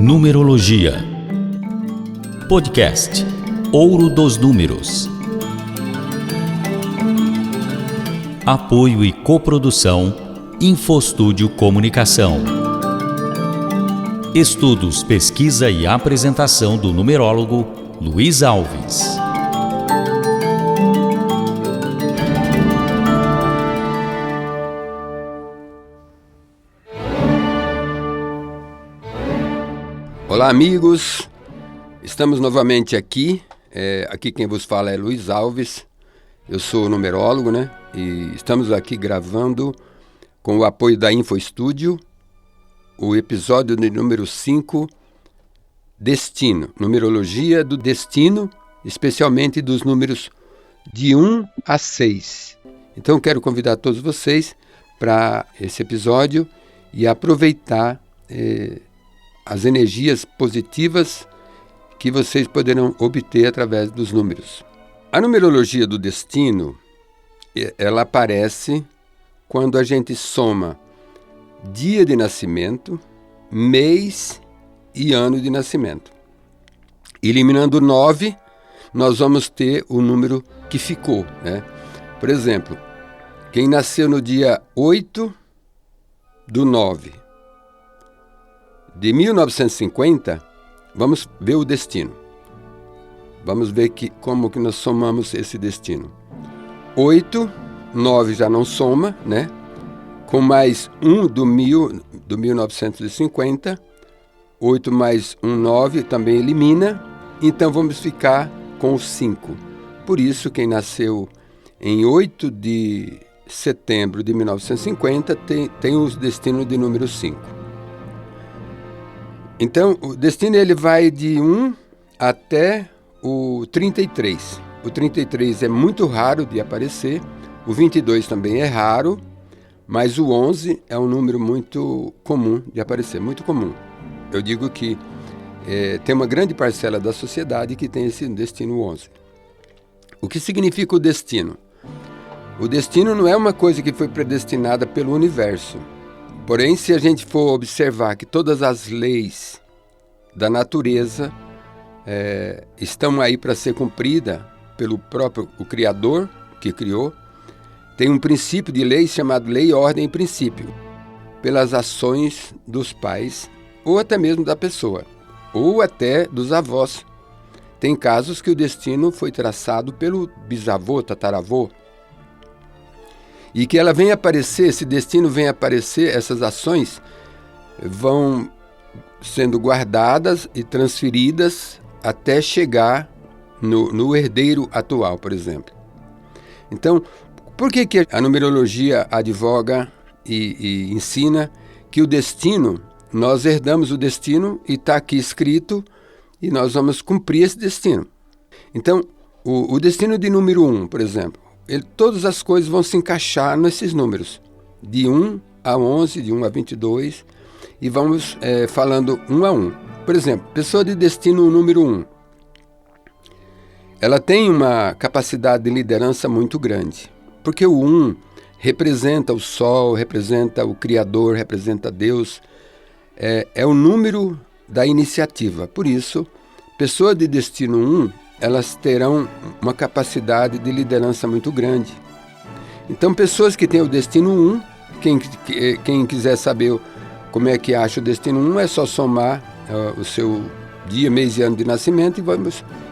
Numerologia. Podcast Ouro dos Números. Apoio e coprodução Infostúdio Comunicação. Estudos, pesquisa e apresentação do numerólogo Luiz Alves. Olá, amigos, estamos novamente aqui. Aqui quem vos fala é Luiz Alves, eu sou numerólogo, né? E estamos aqui gravando com o apoio da Infostúdio o episódio de número 5, Destino, Numerologia do Destino, especialmente dos números de 1 a 6. Então quero convidar todos vocês para esse episódio e aproveitar as energias positivas que vocês poderão obter através dos números. A numerologia do destino, ela aparece quando a gente soma dia de nascimento, mês e ano de nascimento. Eliminando 9, nós vamos ter o número que ficou, né? Por exemplo, quem nasceu no dia 8/9 de 1950, vamos ver o destino. Vamos ver como que nós somamos esse destino. 8, 9 já não soma, né? Com mais 1 do 1950, 8 mais 1, 9, também elimina. Então vamos ficar com o 5. Por isso, quem nasceu em 8 de setembro de 1950 tem o destino de número 5. Então, o destino ele vai de 1 até o 33. O 33 é muito raro de aparecer, o 22 também é raro, mas o 11 é um número muito comum de aparecer, muito comum. Eu digo que tem uma grande parcela da sociedade que tem esse destino 11. O que significa o destino? O destino não é uma coisa que foi predestinada pelo universo. Porém, se a gente for observar que todas as leis da natureza estão aí para ser cumprida pelo próprio o Criador, que criou, tem um princípio de lei chamado lei, ordem e princípio, pelas ações dos pais, ou até mesmo da pessoa, ou até dos avós. Tem casos que o destino foi traçado pelo bisavô, tataravô, e que ela vem aparecer, esse destino vem aparecer, essas ações vão sendo guardadas e transferidas até chegar no herdeiro atual, por exemplo. Então, por que a numerologia advoga e ensina que o destino, nós herdamos o destino e está aqui escrito e nós vamos cumprir esse destino? Então, o destino de número 1, por exemplo, todas as coisas vão se encaixar nesses números, de 1 a 11, de 1 a 22, e vamos falando 1 a 1. Por exemplo, pessoa de destino número 1, ela tem uma capacidade de liderança muito grande, porque o 1 representa o Sol, representa o Criador, representa Deus, é o número da iniciativa. Por isso, pessoa de destino 1, elas terão uma capacidade de liderança muito grande. Então, pessoas que têm o destino 1, quem quiser saber como é que acha o destino 1, é só somar o seu dia, mês e ano de nascimento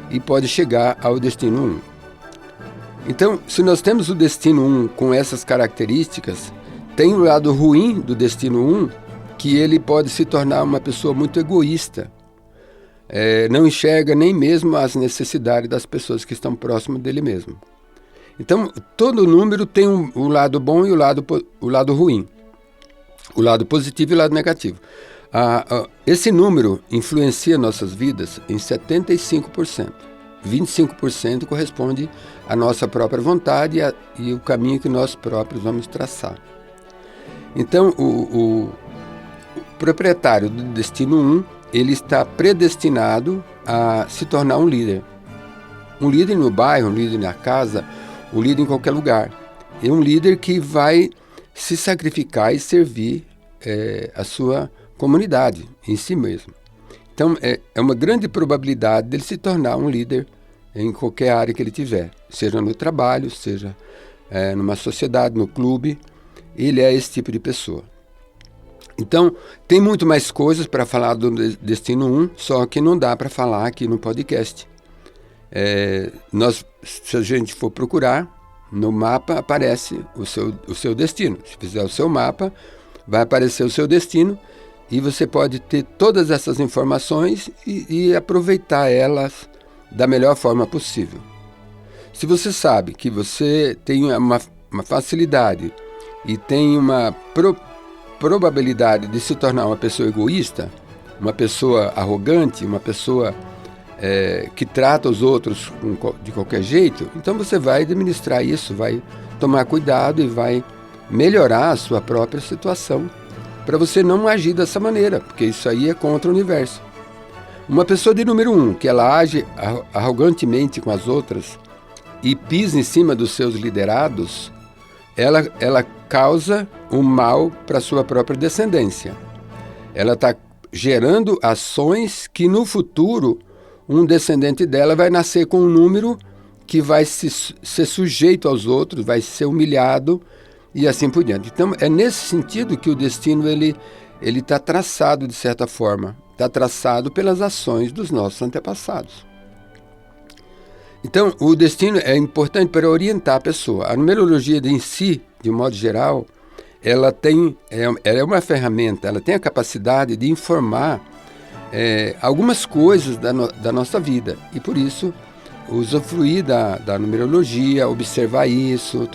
e pode chegar ao destino 1. Então, se nós temos o destino 1 com essas características, tem o lado ruim do destino 1, que ele pode se tornar uma pessoa muito egoísta. Não enxerga nem mesmo as necessidades das pessoas que estão próximas dele mesmo. Então, todo número tem o lado bom e o lado ruim, o lado positivo e o lado negativo. Esse número influencia nossas vidas em 75%. 25% corresponde à nossa própria vontade e o caminho que nós próprios vamos traçar. Então, o proprietário do destino 1, ele está predestinado a se tornar um líder. Um líder no bairro, um líder na casa, um líder em qualquer lugar. É um líder que vai se sacrificar e servir a sua comunidade em si mesmo. Então, é uma grande probabilidade dele se tornar um líder em qualquer área que ele tiver, seja no trabalho, seja numa sociedade, no clube. Ele é esse tipo de pessoa. Então, tem muito mais coisas para falar do Destino 1, só que não dá para falar aqui no podcast. Se a gente for procurar, no mapa aparece o seu destino. Se fizer o seu mapa, vai aparecer o seu destino e você pode ter todas essas informações e aproveitar elas da melhor forma possível. Se você sabe que você tem uma facilidade e tem uma probabilidade de se tornar uma pessoa egoísta, uma pessoa arrogante, uma pessoa que trata os outros de qualquer jeito, então você vai administrar isso, vai tomar cuidado e vai melhorar a sua própria situação para você não agir dessa maneira, porque isso aí é contra o universo. Uma pessoa de número 1, que ela age arrogantemente com as outras e pisa em cima dos seus liderados, ela causa um mal para a sua própria descendência. Ela está gerando ações que no futuro um descendente dela vai nascer com um número que vai ser sujeito aos outros, vai ser humilhado e assim por diante. Então é nesse sentido que o destino ele está traçado de certa forma, está traçado pelas ações dos nossos antepassados. Então o destino é importante para orientar a pessoa. A numerologia em si, de um modo geral, ela é uma ferramenta, ela tem a capacidade de informar algumas coisas da nossa vida. E por isso, usufruir da numerologia, observar isso,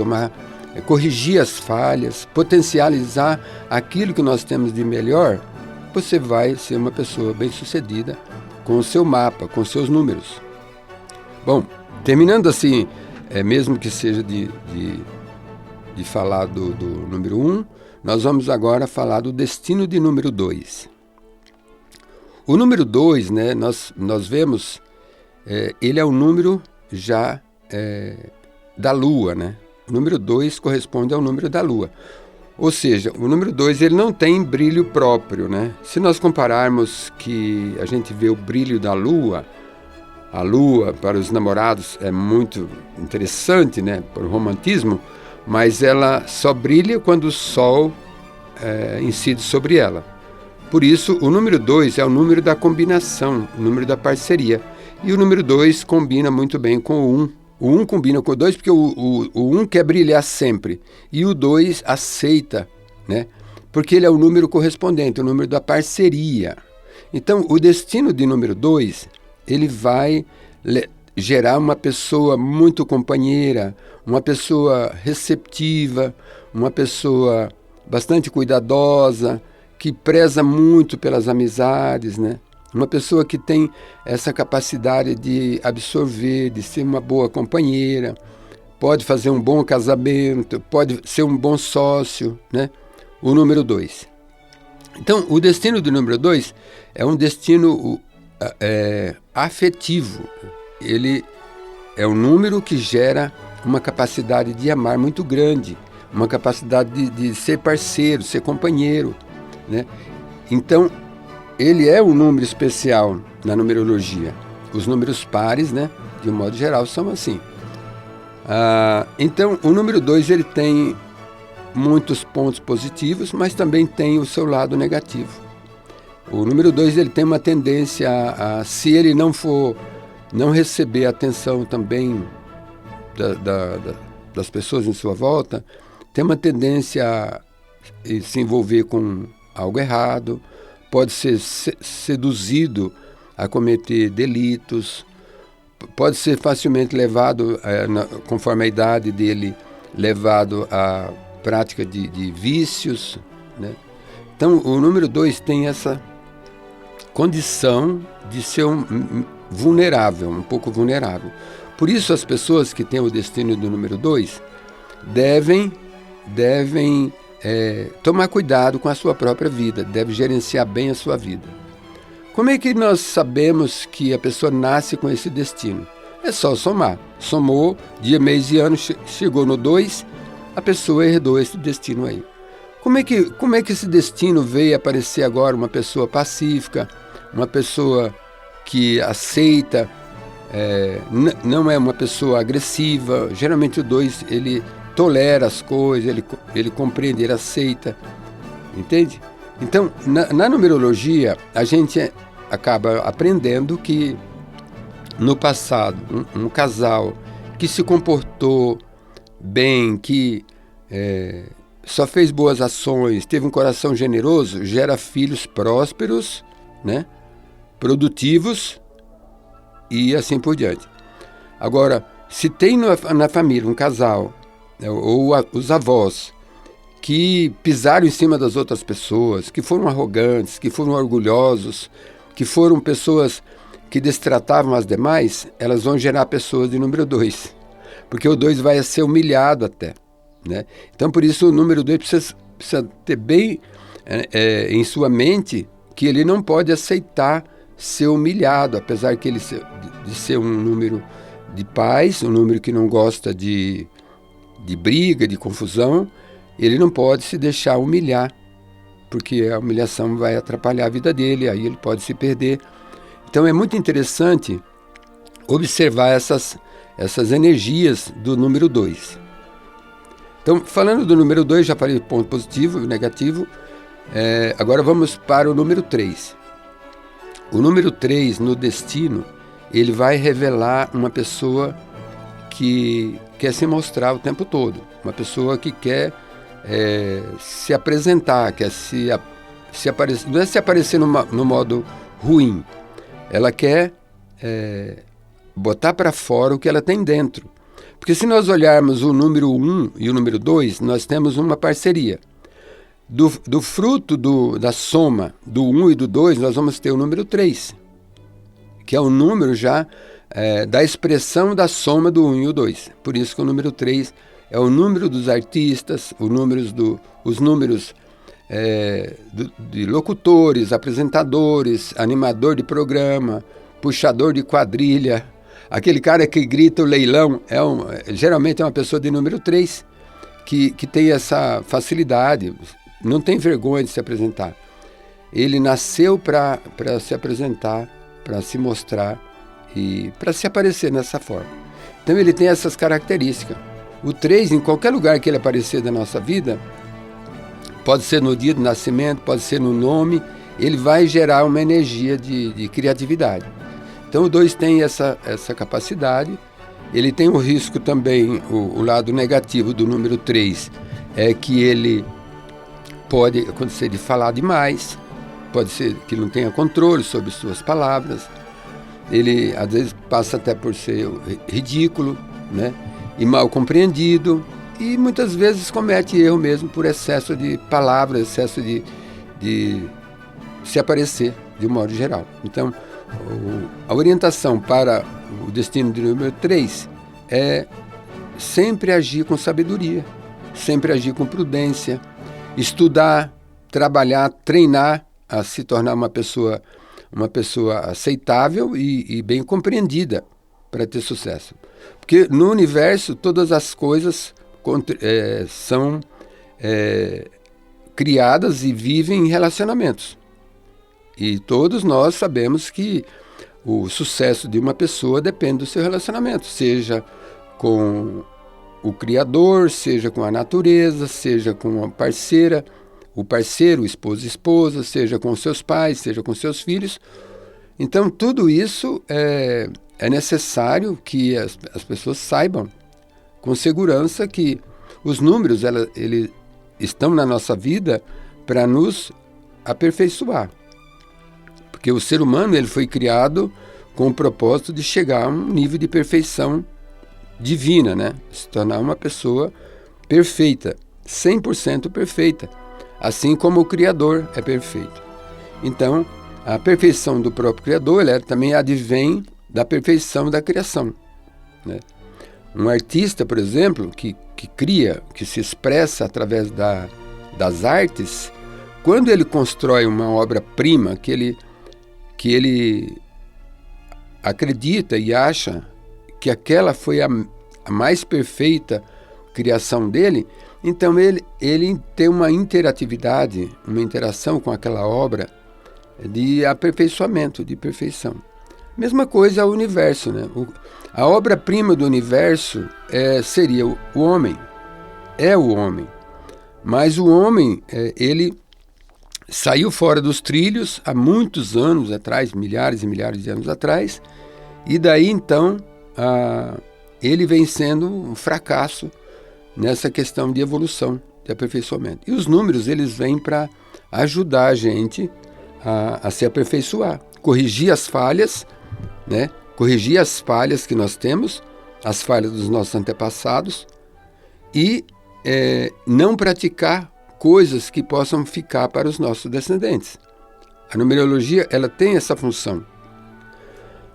corrigir as falhas, potencializar aquilo que nós temos de melhor, você vai ser uma pessoa bem-sucedida com o seu mapa, com seus números. Bom, terminando assim, mesmo que seja de falar do número 1, nós vamos agora falar do destino de número 2. O número 2, né, nós vemos, ele é o número já da Lua, né? O número 2 corresponde ao número da Lua. Ou seja, o número 2 ele não tem brilho próprio, né? Se nós compararmos que a gente vê o brilho da Lua, a Lua para os namorados é muito interessante, né? Por romantismo, mas ela só brilha quando o Sol incide sobre ela. Por isso, o número 2 é o número da combinação, o número da parceria. E o número 2 combina muito bem com o 1. O 1 combina com o 2 porque o 1 quer brilhar sempre. E o 2 aceita, né? Porque ele é o número correspondente, o número da parceria. Então, o destino de número 2, ele vai gerar uma pessoa muito companheira, uma pessoa receptiva, uma pessoa bastante cuidadosa, que preza muito pelas amizades, né? Uma pessoa que tem essa capacidade de absorver, de ser uma boa companheira, pode fazer um bom casamento, pode ser um bom sócio, né? O número 2. Então, o destino do número 2 é um destino afetivo. Ele é um número que gera uma capacidade de amar muito grande, uma capacidade de ser parceiro, ser companheiro, né? Então, ele é um número especial na numerologia. Os números pares, né, de um modo geral, são assim. Então, o número 2 ele tem muitos pontos positivos, mas também tem o seu lado negativo. O número 2 ele tem uma tendência se ele não receber atenção também das pessoas em sua volta, tem uma tendência a se envolver com algo errado, pode ser seduzido a cometer delitos, pode ser facilmente levado, conforme a idade dele, levado à prática de vícios, né? Então, o número 2 tem essa condição de ser vulnerável, um pouco vulnerável. Por isso, as pessoas que têm o destino do número 2 devem tomar cuidado com a sua própria vida, deve gerenciar bem a sua vida. Como é que nós sabemos que a pessoa nasce com esse destino? É só somar. Somou dia, mês e ano, chegou no 2, a pessoa herdou esse destino aí. Como é que esse destino veio aparecer agora uma pessoa pacífica, uma pessoa que aceita, não é uma pessoa agressiva. Geralmente o 2, ele tolera as coisas, ele compreende, ele aceita, entende? Então, na numerologia, a gente acaba aprendendo que no passado, um casal que se comportou bem, que só fez boas ações, teve um coração generoso, gera filhos prósperos, né? Produtivos e assim por diante. Agora, se tem na família um casal, ou os avós, que pisaram em cima das outras pessoas, que foram arrogantes, que foram orgulhosos, que foram pessoas que destratavam as demais, elas vão gerar pessoas de número 2. Porque o 2 vai ser humilhado até, né? Então, por isso, o número 2 precisa ter bem em sua mente que ele não pode aceitar ser humilhado, apesar que ele de ser um número de paz, um número que não gosta de briga, de confusão, ele não pode se deixar humilhar, porque a humilhação vai atrapalhar a vida dele, aí ele pode se perder. Então é muito interessante observar essas energias do número 2. Então, falando do número 2, já falei ponto positivo e negativo, agora vamos para o número 3. O número 3, no destino, ele vai revelar uma pessoa que quer se mostrar o tempo todo, uma pessoa que quer se apresentar, quer se aparecer, não é se aparecer no modo ruim, ela quer botar para fora o que ela tem dentro. Porque se nós olharmos o número 1 e o número 2, nós temos uma parceria. Do fruto da soma do 1 e do 2, nós vamos ter o número 3, que é o número já da expressão da soma do 1 e o 2. Por isso que o número 3 é o número dos artistas, os números de locutores, apresentadores, animador de programa, puxador de quadrilha. Aquele cara que grita o leilão geralmente é uma pessoa de número 3, que tem essa facilidade, não tem vergonha de se apresentar. Ele nasceu para se apresentar, para se mostrar e para se aparecer dessa forma. Então ele tem essas características. O 3, em qualquer lugar que ele aparecer da nossa vida, pode ser no dia do nascimento, pode ser no nome, ele vai gerar uma energia de criatividade. Então o 2 tem essa capacidade. Ele tem um risco também, o lado negativo do número 3, é que ele pode acontecer de falar demais, pode ser que não tenha controle sobre suas palavras, ele às vezes passa até por ser ridículo, né? E mal compreendido, e muitas vezes comete erro mesmo por excesso de palavras, excesso de se aparecer de um modo geral. Então, a orientação para o destino de número 3 é sempre agir com sabedoria, sempre agir com prudência, estudar, trabalhar, treinar a se tornar uma pessoa aceitável e bem compreendida para ter sucesso. Porque no universo todas as coisas são criadas e vivem em relacionamentos. E todos nós sabemos que o sucesso de uma pessoa depende do seu relacionamento, seja com o Criador, seja com a natureza, seja com a parceira, o parceiro, o esposo e esposa, seja com seus pais, seja com seus filhos. Então, tudo isso é necessário que as pessoas saibam com segurança que os números eles estão na nossa vida para nos aperfeiçoar. Porque o ser humano ele foi criado com o propósito de chegar a um nível de perfeição divina, né? Se tornar uma pessoa perfeita, 100% perfeita, assim como o Criador é perfeito. Então, a perfeição do próprio Criador ela também advém da perfeição da criação, né? Um artista, por exemplo, que cria, que se expressa através das artes, quando ele constrói uma obra-prima que ele acredita e acha que aquela foi a mais perfeita criação dele, então ele tem uma interatividade, uma interação com aquela obra de aperfeiçoamento, de perfeição. Mesma coisa o universo, né? A obra-prima do universo seria o homem, é o homem. Mas o homem, ele saiu fora dos trilhos há muitos anos atrás, milhares e milhares de anos atrás, e daí então ele vem sendo um fracasso nessa questão de evolução, de aperfeiçoamento. E os números, eles vêm para ajudar a gente a se aperfeiçoar, corrigir as falhas, né? Corrigir as falhas que nós temos, as falhas dos nossos antepassados, e não praticar coisas que possam ficar para os nossos descendentes. A numerologia, ela tem essa função.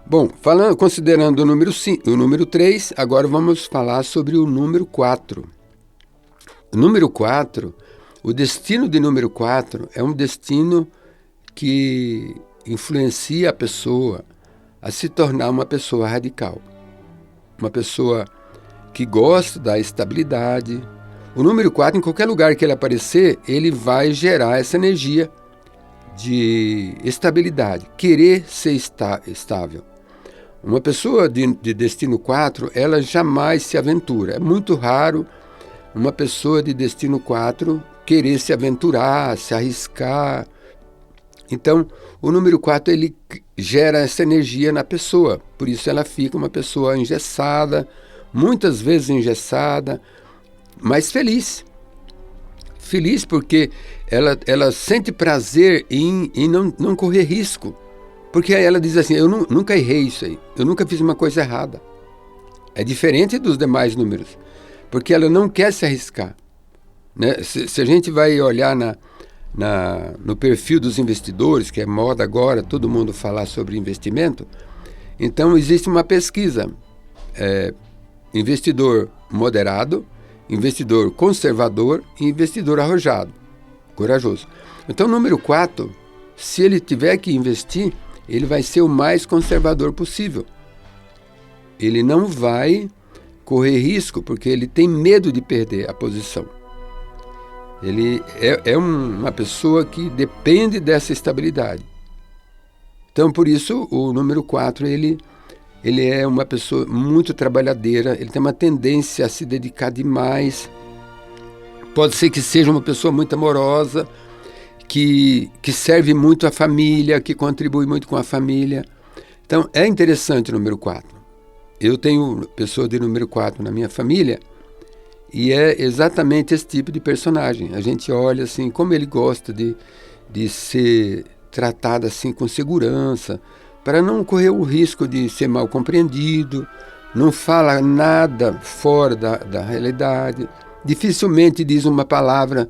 Bom, considerando o número 3, agora vamos falar sobre o número 4. O número 4, o destino de número 4 é um destino que influencia a pessoa a se tornar uma pessoa radical. Uma pessoa que gosta da estabilidade. O número 4, em qualquer lugar que ele aparecer, ele vai gerar essa energia de estabilidade, querer ser estável. Uma pessoa de destino 4, ela jamais se aventura. É muito raro uma pessoa de destino 4 querer se aventurar, se arriscar. Então, o número 4, ele gera essa energia na pessoa. Por isso ela fica uma pessoa engessada, muitas vezes engessada, mas feliz. Feliz porque ela sente prazer em não correr risco. Porque aí ela diz assim, eu nunca errei isso aí, eu nunca fiz uma coisa errada. É diferente dos demais números, porque ela não quer se arriscar. Né? Se a gente vai olhar no perfil dos investidores, que é moda agora, todo mundo falar sobre investimento, então existe uma pesquisa. Investidor moderado, investidor conservador e investidor arrojado, corajoso. Então, o número 4, se ele tiver que investir, ele vai ser o mais conservador possível. Ele não vai correr risco, porque ele tem medo de perder a posição. Ele é uma pessoa que depende dessa estabilidade. Então, por isso, o número 4, ele é uma pessoa muito trabalhadeira, ele tem uma tendência a se dedicar demais. Pode ser que seja uma pessoa muito amorosa, que serve muito à família, que contribui muito com a família. Então, é interessante o número 4. Eu tenho pessoa de número 4 na minha família e é exatamente esse tipo de personagem. A gente olha assim, como ele gosta de ser tratado assim com segurança, para não correr o risco de ser mal compreendido, não fala nada fora da realidade, dificilmente diz uma palavra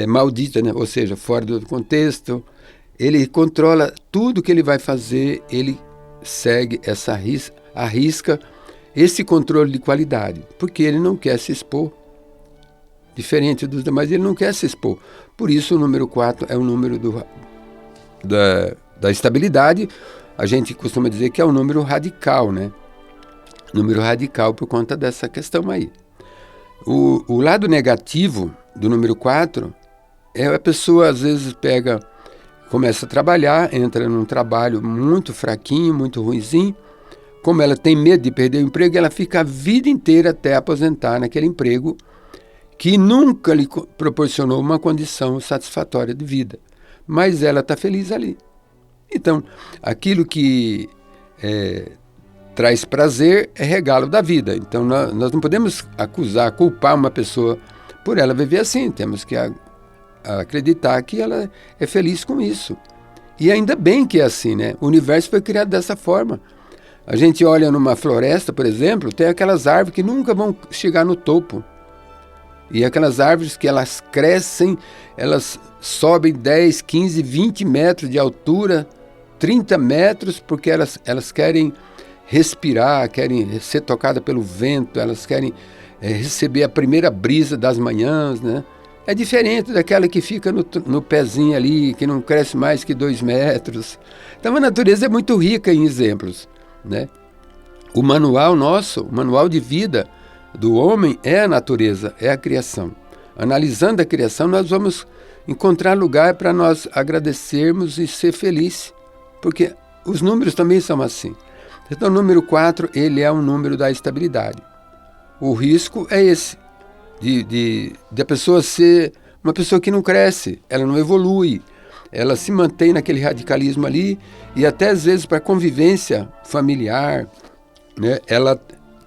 maldita, né? Ou seja, fora do contexto. Ele controla tudo que ele vai fazer, ele segue arrisca esse controle de qualidade, porque ele não quer se expor. Diferente dos demais, ele não quer se expor. Por isso o número 4 é o número da estabilidade. A gente costuma dizer que é um número radical, né? Número radical por conta dessa questão aí. O lado negativo do número 4 é a pessoa, às vezes, começa a trabalhar, entra num trabalho muito fraquinho, muito ruinzinho. Como ela tem medo de perder o emprego, ela fica a vida inteira até aposentar naquele emprego que nunca lhe proporcionou uma condição satisfatória de vida. Mas ela está feliz ali. Então, aquilo que traz prazer é regalo da vida. Então, nós não podemos culpar uma pessoa por ela viver assim. Temos que acreditar que ela é feliz com isso. E ainda bem que é assim, né? O universo foi criado dessa forma. A gente olha numa floresta, por exemplo, tem aquelas árvores que nunca vão chegar no topo. E aquelas árvores que elas crescem, elas sobem 10, 15, 20 metros de altura, 30 metros, porque elas querem respirar, querem ser tocadas pelo vento, elas querem receber a primeira brisa das manhãs, né? É diferente daquela que fica no pezinho ali, que não cresce mais que 2 metros. Então a natureza é muito rica em exemplos, né? O manual de vida do homem é a natureza, é a criação. Analisando a criação, nós vamos encontrar lugar para nós agradecermos e ser felizes, porque os números também são assim. Então, o número 4, ele é um número da estabilidade. O risco é esse, de a pessoa ser uma pessoa que não cresce, ela não evolui, ela se mantém naquele radicalismo ali, e até às vezes para a convivência familiar, né, ela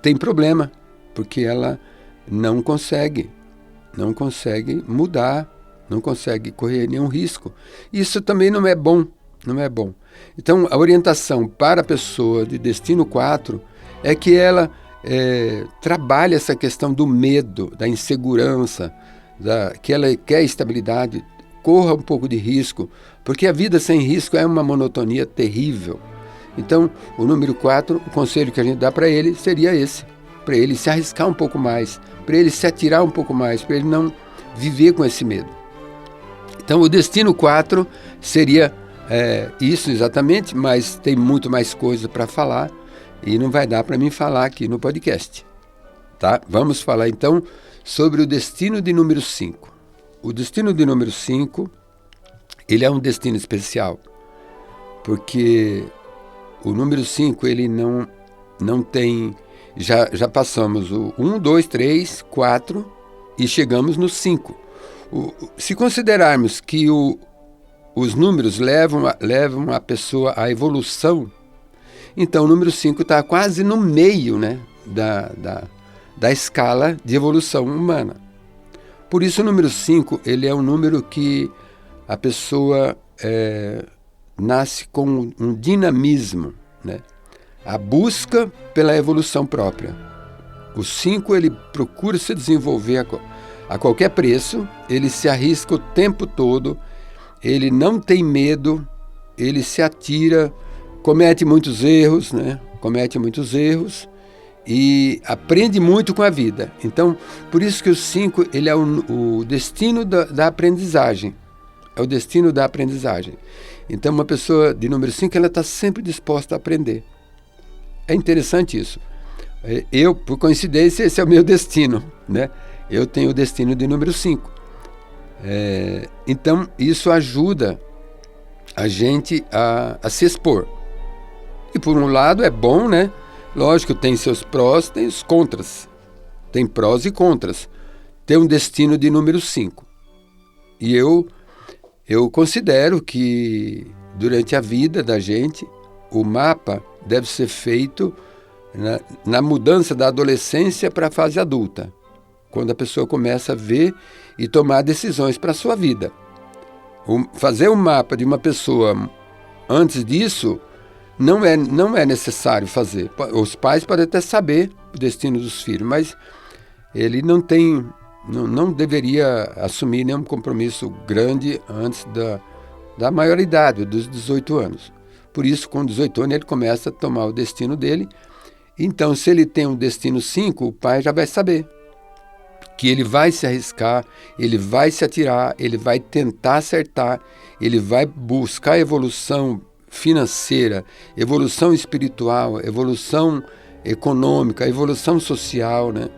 tem problema, porque ela não consegue mudar, não consegue correr nenhum risco. Isso também não é bom, não é bom. Então, a orientação para a pessoa de destino 4 é que ela trabalhe essa questão do medo, da insegurança, que ela quer estabilidade, corra um pouco de risco, porque a vida sem risco é uma monotonia terrível. Então, o número 4, o conselho que a gente dá para ele seria esse, para ele se arriscar um pouco mais, para ele se atirar um pouco mais, para ele não viver com esse medo. Então, o destino 4 seria isso exatamente, mas tem muito mais coisa para falar e não vai dar para mim falar aqui no podcast. Tá? Vamos falar então sobre o destino de número 5. O destino de número 5, ele é um destino especial, porque o número 5, ele não tem... Já passamos o 1, 2, 3, 4 e chegamos no 5. Se considerarmos que os números levam a pessoa à evolução, então o número 5 está quase no meio, né, da escala de evolução humana. Por isso o número 5, ele é um número que a pessoa nasce com um dinamismo, né? A busca pela evolução própria. O 5, ele procura se desenvolver a qualquer preço, ele se arrisca o tempo todo, ele não tem medo, ele se atira, comete muitos erros, né? E aprende muito com a vida. Então, por isso que o 5, ele é o destino da aprendizagem. É o destino da aprendizagem. Então, uma pessoa de número 5, ela está sempre disposta a aprender. É interessante isso. Eu, por coincidência, esse é o meu destino, né? Eu tenho o destino de número 5. Então, isso ajuda a gente a se expor. E, por um lado, é bom, né? Lógico, tem seus prós, tem os contras. Tem prós e contras. Ter um destino de número 5. E eu considero que, durante a vida da gente, o mapa deve ser feito na mudança da adolescência para a fase adulta, quando a pessoa começa a ver e tomar decisões para a sua vida. Fazer um mapa de uma pessoa antes disso não é necessário fazer. Os pais podem até saber o destino dos filhos, mas ele não deveria assumir nenhum compromisso grande antes da maioridade, dos 18 anos. Por isso, com 18 anos, ele começa a tomar o destino dele. Então, se ele tem um destino 5, o pai já vai saber que ele vai se arriscar, ele vai se atirar, ele vai tentar acertar, ele vai buscar evolução financeira, evolução espiritual, evolução econômica, evolução social, né?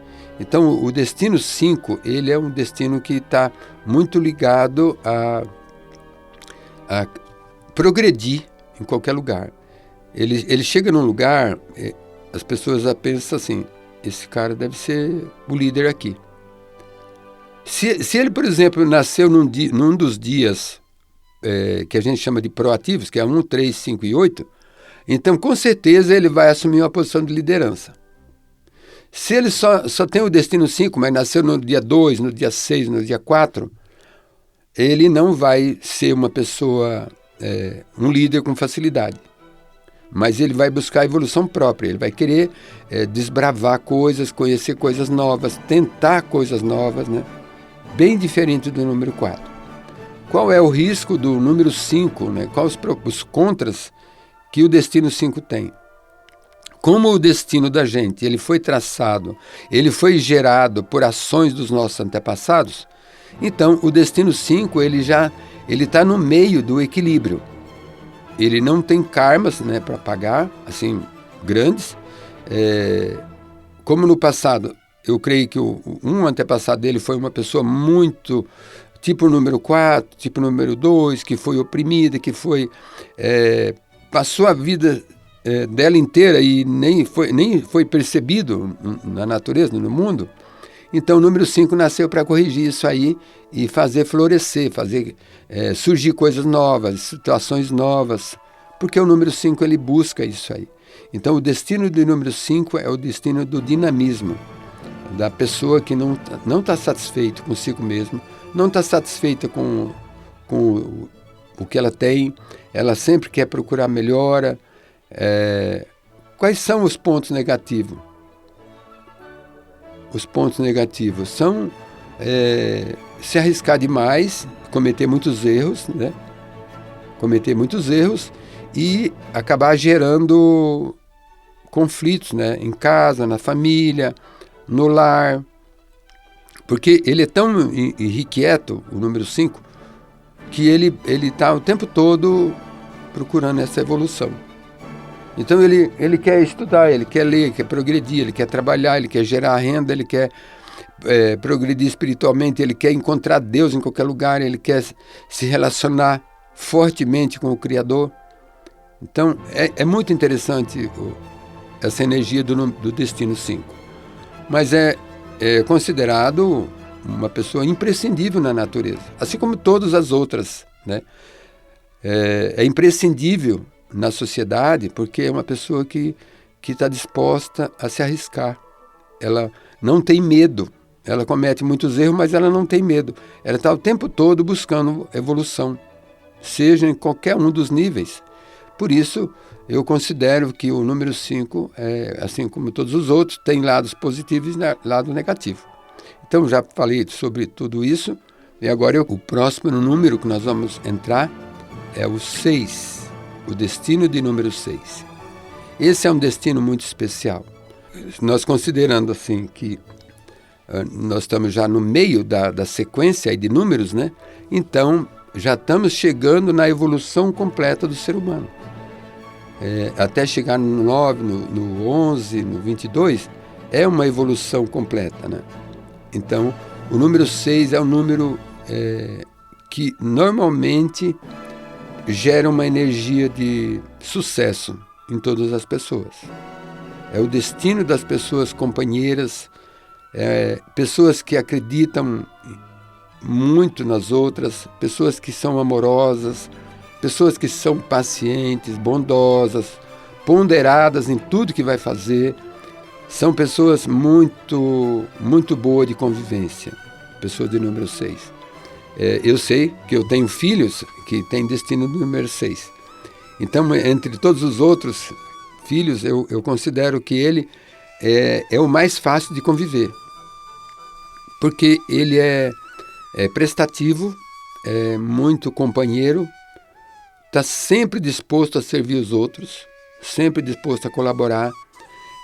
Então, o destino 5, ele é um destino que está muito ligado a progredir em qualquer lugar. Ele chega num lugar, as pessoas já pensam assim, esse cara deve ser o líder aqui. Se ele, por exemplo, nasceu num dos dias que a gente chama de proativos, que é 1, 3, 5 e 8, então com certeza ele vai assumir uma posição de liderança. Se ele só tem o destino 5, mas nasceu no dia 2, no dia 6, no dia 4, ele não vai ser uma pessoa, um líder com facilidade. Mas ele vai buscar a evolução própria, ele vai querer desbravar coisas, conhecer coisas novas, tentar coisas novas, né? Bem diferente do número 4. Qual é o risco do número 5, né? Quais os contras que o destino 5 tem? Como o destino da gente, ele foi traçado, ele foi gerado por ações dos nossos antepassados, então o destino 5, ele está no meio do equilíbrio. Ele não tem karmas, né, para pagar, assim, grandes. Como no passado, eu creio que um antepassado dele foi uma pessoa muito... tipo número 4, tipo número 2, que foi oprimida, que passou a vida dela inteira e nem foi percebido na natureza, no mundo. Então o número 5 nasceu para corrigir isso aí e fazer florescer, fazer surgir coisas novas, situações novas, porque o número 5 ele busca isso aí. Então o destino do número 5 é o destino do dinamismo, da pessoa que não está satisfeita consigo mesmo, não está satisfeita com o que ela tem, ela sempre quer procurar melhora. Quais são os pontos negativos? Os pontos negativos são se arriscar demais, cometer muitos erros, né? Cometer muitos erros e acabar gerando conflitos, né? Em casa, na família, no lar. Porque ele é tão irrequieto, o número 5, que ele está o tempo todo procurando essa evolução. Então ele quer estudar, ele quer ler, quer progredir, ele quer trabalhar, ele quer gerar renda, ele quer progredir espiritualmente, ele quer encontrar Deus em qualquer lugar, ele quer se relacionar fortemente com o Criador. Então é muito interessante essa energia do destino 5. Mas é considerado uma pessoa imprescindível na natureza, assim como todas as outras, né? É imprescindível na sociedade porque é uma pessoa que está disposta a se arriscar. Ela não tem medo, ela comete muitos erros, mas ela não tem medo. Ela está o tempo todo buscando evolução, seja em qualquer um dos níveis. Por isso, eu considero que o número 5, assim como todos os outros, tem lados positivos e lado negativo. Então, já falei sobre tudo isso, e agora o próximo número que nós vamos entrar é o 6, o destino de número 6. Esse é um destino muito especial. Nós considerando assim que nós estamos já no meio da sequência aí de números, né? Então, já estamos chegando na evolução completa do ser humano. Até chegar no 9, no 11, no 22, é uma evolução completa, né? Então, o número 6 é um número que normalmente gera uma energia de sucesso em todas as pessoas. É o destino das pessoas companheiras, pessoas que acreditam muito nas outras, pessoas que são amorosas, pessoas que são pacientes, bondosas, ponderadas em tudo que vai fazer. São pessoas muito, muito boas de convivência, pessoas de número 6. Eu sei que eu tenho filhos que têm destino do número 6. Então, entre todos os outros filhos, eu considero que ele é o mais fácil de conviver. Porque ele é prestativo, é muito companheiro, está sempre disposto a servir os outros, sempre disposto a colaborar.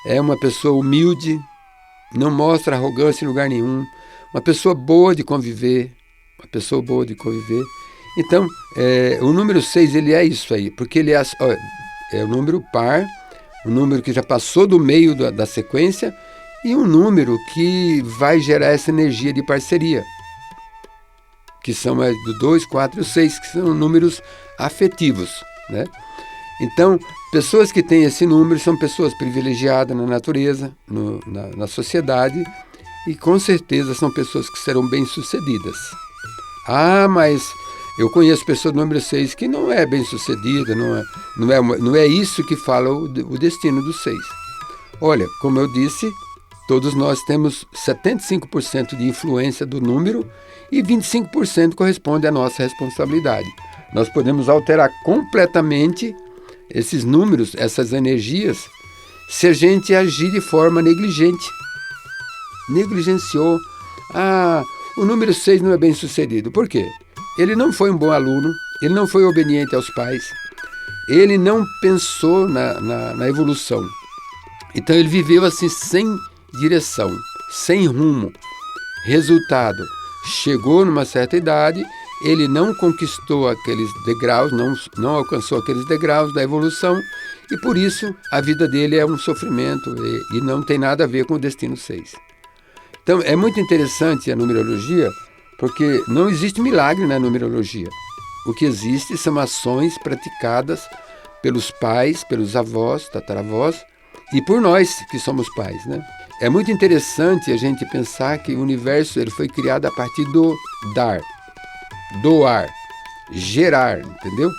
É uma pessoa humilde, não mostra arrogância em lugar nenhum, uma pessoa boa de conviver, Então, o número 6, ele é isso aí, porque ele é o número par, um número que já passou do meio da sequência e um número que vai gerar essa energia de parceria, que são do 2, 4 e o 6, que são números afetivos, né? Então, pessoas que têm esse número são pessoas privilegiadas na natureza, na sociedade, e com certeza são pessoas que serão bem-sucedidas. Ah, mas eu conheço pessoas do número 6 que não é bem-sucedida, não é isso que fala o destino do 6. Olha, como eu disse, todos nós temos 75% de influência do número e 25% corresponde à nossa responsabilidade. Nós podemos alterar completamente esses números, essas energias, se a gente agir de forma negligente. Negligenciou. O número 6 não é bem sucedido. Por quê? Ele não foi um bom aluno, ele não foi obediente aos pais, ele não pensou na evolução. Então ele viveu assim sem direção, sem rumo. Resultado, chegou numa certa idade, ele não conquistou aqueles degraus, não alcançou aqueles degraus da evolução, e por isso a vida dele é um sofrimento e não tem nada a ver com o destino 6. Então é muito interessante a numerologia, porque não existe milagre na numerologia. O que existe são ações praticadas pelos pais, pelos avós, tataravós, e por nós que somos pais, né? É muito interessante a gente pensar que o universo ele foi criado a partir do dar, doar, gerar, entendeu?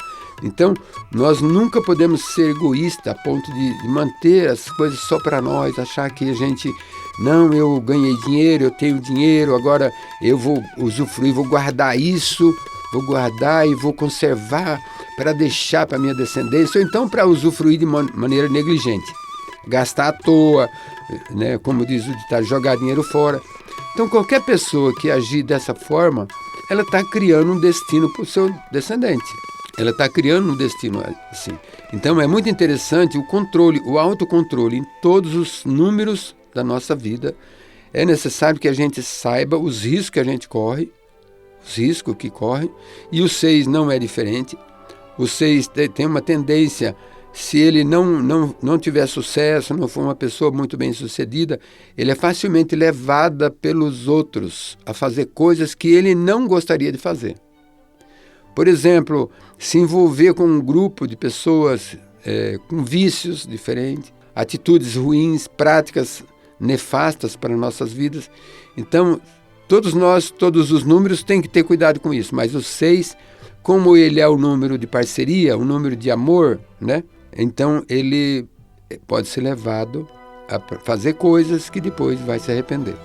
Então, nós nunca podemos ser egoístas a ponto de manter as coisas só para nós, achar que a gente, não, eu ganhei dinheiro, eu tenho dinheiro, agora eu vou usufruir, vou guardar isso, vou guardar e vou conservar para deixar para minha descendência, ou então para usufruir de maneira negligente, gastar à toa, né, como diz o ditado, jogar dinheiro fora. Então, qualquer pessoa que agir dessa forma, ela está criando um destino para o seu descendente. Ela está criando um destino assim. Então, é muito interessante o controle, o autocontrole em todos os números da nossa vida. É necessário que a gente saiba os riscos que a gente corre, os riscos que corre, e o 6 não é diferente. O 6 tem uma tendência, se ele não tiver sucesso, não for uma pessoa muito bem sucedida, ele é facilmente levado pelos outros a fazer coisas que ele não gostaria de fazer. Por exemplo, se envolver com um grupo de pessoas com vícios diferentes, atitudes ruins, práticas nefastas para nossas vidas. Então, todos os números têm que ter cuidado com isso, mas o 6, como ele é o número de parceria, o número de amor, né? Então ele pode ser levado a fazer coisas que depois vai se arrepender.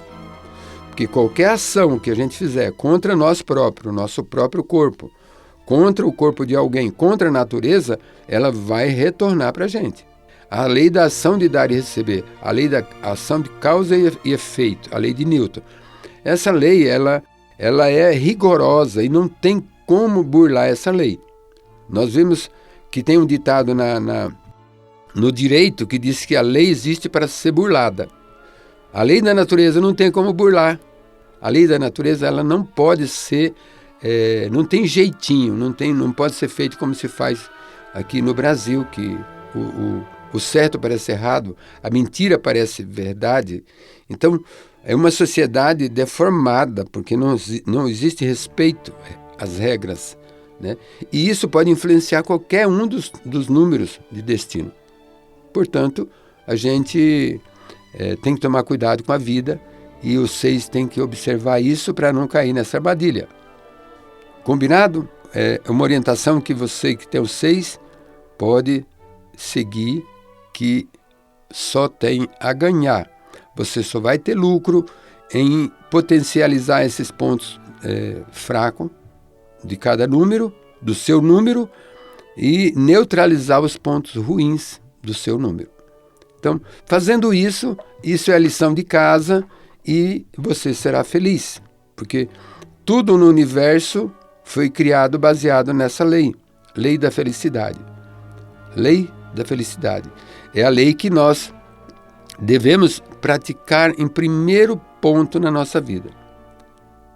Porque qualquer ação que a gente fizer contra nós próprios, nosso próprio corpo, contra o corpo de alguém, contra a natureza, ela vai retornar para a gente. A lei da ação de dar e receber, a lei da ação de causa e efeito, a lei de Newton. Essa lei, ela é rigorosa e não tem como burlar essa lei. Nós vimos que tem um ditado no direito que diz que a lei existe para ser burlada. A lei da natureza não tem como burlar. A lei da natureza ela não pode ser, não tem jeitinho, não pode ser feito como se faz aqui no Brasil, que o certo parece errado, a mentira parece verdade. Então, é uma sociedade deformada, porque não existe respeito às regras, né? E isso pode influenciar qualquer um dos números de destino. Portanto, a gente tem que tomar cuidado com a vida e os 6 têm que observar isso para não cair nessa armadilha. Combinado? É uma orientação que você que tem o 6 pode seguir, que só tem a ganhar. Você só vai ter lucro em potencializar esses pontos fracos de cada número, do seu número, e neutralizar os pontos ruins do seu número. Então, fazendo isso é a lição de casa e você será feliz, porque tudo no universo foi criado baseado nessa lei, lei da felicidade. Lei da felicidade. É a lei que nós devemos praticar em primeiro ponto na nossa vida.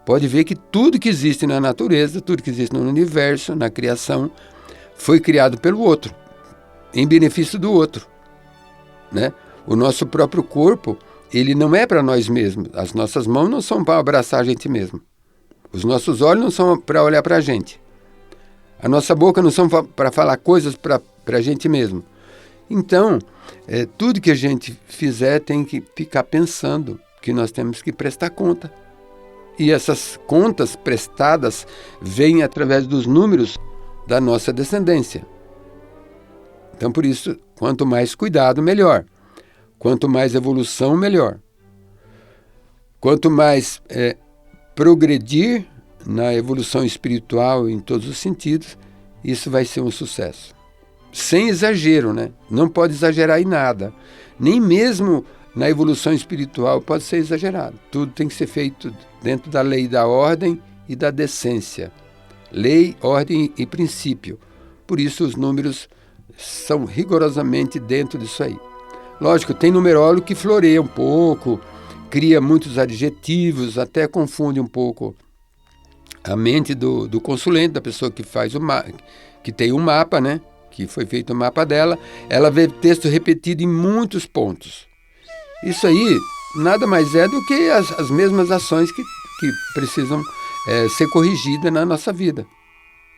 Pode ver que tudo que existe na natureza, tudo que existe no universo, na criação, foi criado pelo outro, em benefício do outro, né? O nosso próprio corpo, ele não é para nós mesmos. As nossas mãos não são para abraçar a gente mesmo. Os nossos olhos não são para olhar para a gente. A nossa boca não são para falar coisas para a gente mesmo. Então, tudo que a gente fizer tem que ficar pensando que nós temos que prestar conta. E essas contas prestadas vêm através dos números da nossa descendência. Então, por isso, quanto mais cuidado, melhor. Quanto mais evolução, melhor. Quanto mais progredir na evolução espiritual em todos os sentidos, isso vai ser um sucesso. Sem exagero, né? Não pode exagerar em nada. Nem mesmo na evolução espiritual pode ser exagerado. Tudo tem que ser feito dentro da lei da ordem e da decência. Lei, ordem e princípio. Por isso os números são rigorosamente dentro disso aí. Lógico, tem numerólogo que floreia um pouco, cria muitos adjetivos, até confunde um pouco a mente do consulente, da pessoa que faz que tem um mapa, né? Que foi feito o mapa dela, ela vê texto repetido em muitos pontos. Isso aí nada mais é do que as mesmas ações que precisam ser corrigida na nossa vida,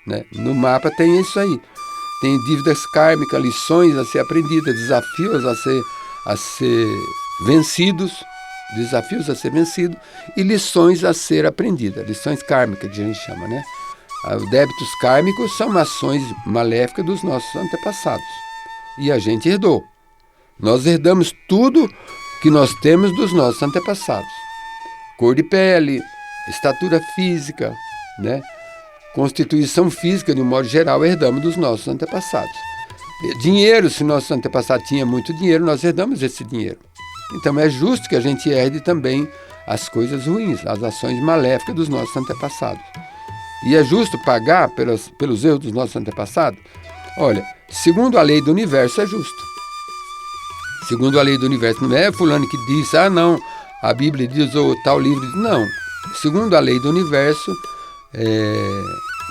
né? No mapa tem isso aí. Tem dívidas kármicas, lições a ser aprendidas, desafios a ser vencidos, e lições a ser aprendidas, lições kármicas que a gente chama, né? Os débitos kármicos são ações maléficas dos nossos antepassados. E a gente herdou. Nós herdamos tudo que nós temos dos nossos antepassados. Cor de pele, estatura física, né? Constituição física, de um modo geral, herdamos dos nossos antepassados. Dinheiro, se nosso antepassado tinha muito dinheiro, nós herdamos esse dinheiro. Então é justo que a gente herde também as coisas ruins, as ações maléficas dos nossos antepassados. E é justo pagar pelos erros dos nossos antepassados? Olha, segundo a lei do universo é justo. Segundo a lei do universo, não é fulano que diz, não, a Bíblia diz, ou tal livro diz, não. Segundo a lei do universo,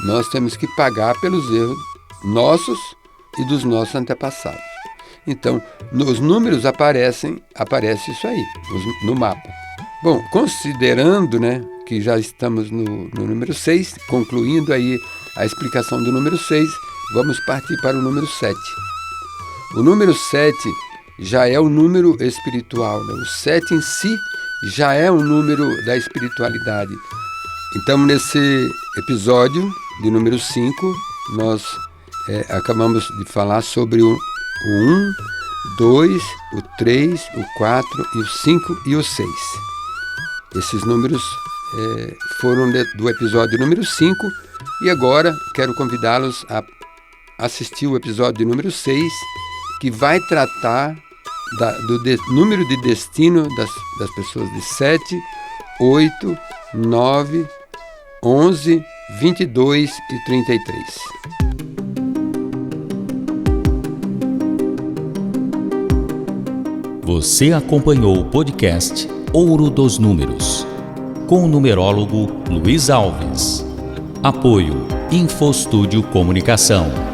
nós temos que pagar pelos erros nossos e dos nossos antepassados. Então, nos números aparece isso aí, no mapa. Bom, considerando, né, que já estamos no número 6, concluindo aí a explicação do número 6, vamos partir para o número 7. O número 7 já é o número espiritual, né? O 7 em si já é um número da espiritualidade. Então, nesse episódio de número 5, nós acabamos de falar sobre o 1, 2, o 3, o 4, e o 5 e o 6. Esses números foram do episódio número 5, e agora quero convidá-los a assistir o episódio número 6, que vai tratar do número de destino das pessoas de 7, 8, 9, 11, 22 e 33. Você acompanhou o podcast Ouro dos Números, com o numerólogo Luiz Alves. Apoio InfoStúdio Comunicação.